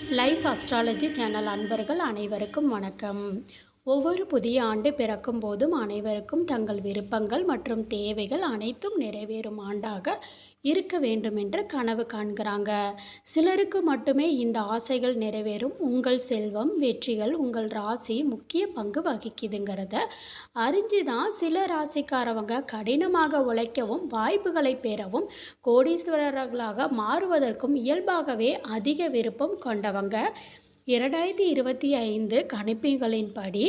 Life astrology channel அன்பர்கள் அனைவருக்கும் வணக்கம். ஒவ்வொரு புதிய ஆண்டு பிறக்கும் போதும் அனைவருக்கும் தங்கள் விருப்பங்கள் மற்றும் தேவைகள் அனைத்தும் நிறைவேறும் ஆண்டாக இருக்க வேண்டும் என்று கனவு காண்கிறாங்க. சிலருக்கு மட்டுமே இந்த ஆசைகள் நிறைவேறும். உங்கள் செல்வம், வெற்றிகள் உங்கள் ராசி முக்கிய பங்கு வகிக்குதுங்கிறத அறிஞ்சுதான் சில ராசிக்காரவங்க கடினமாக உழைக்கவும் வாய்ப்புகளை பெறவும் கோடீஸ்வரர்களாக மாறுவதற்கும் இயல்பாகவே அதிக விருப்பம் கொண்டவங்க. 2025 கணிப்புகளின்படி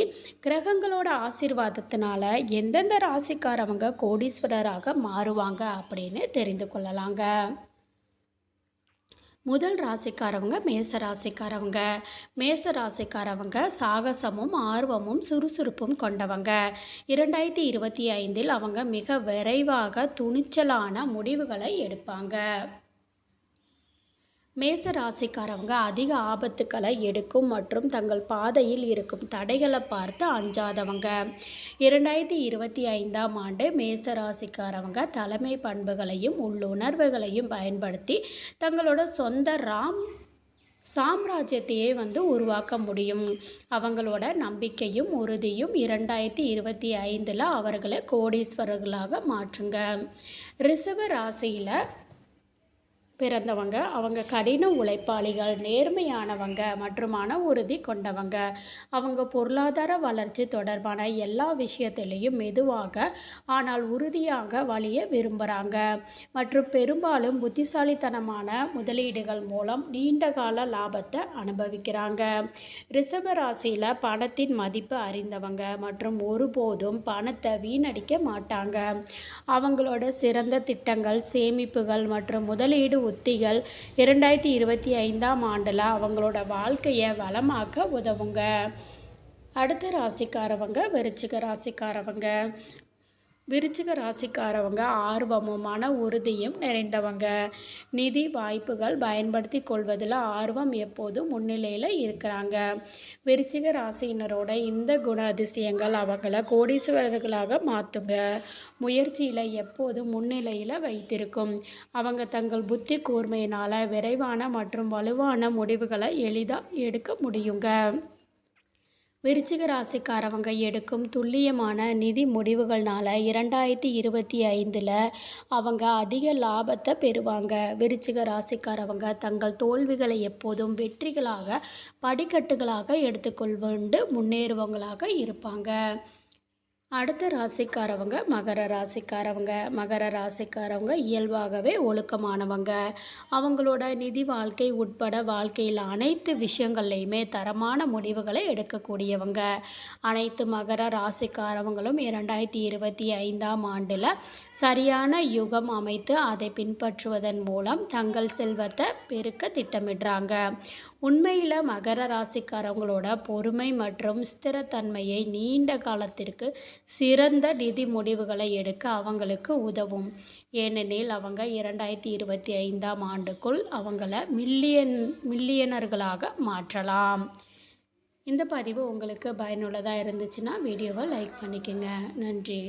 கிரகங்களோட ஆசீர்வாதத்தினால எந்தெந்த ராசிக்காரவங்க கோடீஸ்வரராக மாறுவாங்க அப்படின்னு தெரிந்து கொள்ளலாங்க. முதல் ராசிக்காரவங்க மேச ராசிக்காரவங்க சாகசமும் ஆர்வமும் சுறுசுறுப்பும் கொண்டவங்க. 2025 அவங்க மிக விரைவாக துணிச்சலான முடிவுகளை எடுப்பாங்க. மேச ராசிக்காரவங்க அதிக ஆபத்துக்களை எடுக்கும் மற்றும் தங்கள் பாதையில் இருக்கும் தடைகளை பார்த்து அஞ்சாதவங்க. 2025 ஆண்டு மேச ராசிக்காரவங்க தலைமை பண்புகளையும் உள்ளுணர்வுகளையும் பயன்படுத்தி தங்களோட சொந்த சாம்ராஜ்யத்தையே உருவாக்க முடியும். அவங்களோட நம்பிக்கையும் உறுதியும் 2025 அவர்களை கோடீஸ்வரர்களாக மாற்றுங்க. ரிஷப ராசியில் பிறந்தவங்க அவங்க கடின உழைப்பாளிகள், நேர்மையானவங்க மற்றும் மன உறுதி கொண்டவங்க. அவங்க பொருளாதார வளர்ச்சி தொடர்பான எல்லா விஷயத்திலையும் மெதுவாக ஆனால் உறுதியாக வழிய விரும்புகிறாங்க மற்றும் பெரும்பாலும் புத்திசாலித்தனமான முதலீடுகள் மூலம் நீண்டகால லாபத்தை அனுபவிக்கிறாங்க. ரிஷப ராசியில் பணத்தின் மதிப்பு அறிந்தவங்க மற்றும் ஒருபோதும் பணத்தை வீணடிக்க மாட்டாங்க. அவங்களோட சிறந்த திட்டங்கள், சேமிப்புகள் மற்றும் முதலீடு உத்திகள் 2025 ஆண்டில் அவங்களோட வாழ்க்கையை வளமாக்க உதவுங்க. அடுத்த ராசிக்காரவங்க விருச்சிக ராசிக்காரவங்க ஆர்வமும் மன உறுதியும் நிறைந்தவங்க. நிதி வாய்ப்புகள் பயன்படுத்தி கொள்வதில் ஆர்வம் எப்போதும் முன்னிலையில் இருக்கிறாங்க. விருச்சிக ராசியினரோட இந்த குண அதிசயங்கள் அவங்கள கோடீஸ்வரர்களாக மாற்றுங்க. முயற்சியில் எப்போதும் முன்னிலையில் வைத்திருக்கும். அவங்க தங்கள் புத்தி கூர்மையினால் விரைவான மற்றும் வலுவான முடிவுகளை எளிதாக எடுக்க முடியுங்க. விருச்சிக ராசிக்காரவங்க எடுக்கும் துல்லியமான நிதி முடிவுகள்னால 2025 அவங்க அதிக லாபத்தை பெறுவாங்க. விருச்சிக ராசிக்காரவங்க தங்கள் தோல்விகளை எப்போதும் வெற்றிகளாக படிக்கட்டுகளாக எடுத்துக்கொண்டு முன்னேறுவங்களாக இருப்பாங்க. அடுத்த ராசிக்காரவங்க மகர ராசிக்காரவங்க இயல்பாகவே ஒழுக்கமானவங்க. அவங்களோட நிதி வாழ்க்கை உட்பட வாழ்க்கையில் அனைத்து விஷயங்கள்லையுமே தரமான முடிவுகளை எடுக்கக்கூடியவங்க. அனைத்து மகர ராசிக்காரவங்களும் 2025 ஆண்டில் சரியான யுகம் அமைத்து அதை பின்பற்றுவதன் மூலம் தங்கள் செல்வத்தை பெருக்க திட்டமிடுறாங்க. உண்மையில் மகர ராசிக்காரவங்களோட பொறுமை மற்றும் ஸ்திரத்தன்மையை நீண்ட காலத்திற்கு சிறந்த நிதி முடிவுகளை எடுக்க அவங்களுக்கு உதவும். ஏனெனில் அவங்க 2025 ஆண்டுக்குள் அவங்கள மில்லியனர்களாக மாற்றலாம். இந்த பதிவு உங்களுக்கு பயனுள்ளதாக இருந்துச்சுன்னா வீடியோவை லைக் பண்ணிக்கோங்க. நன்றி.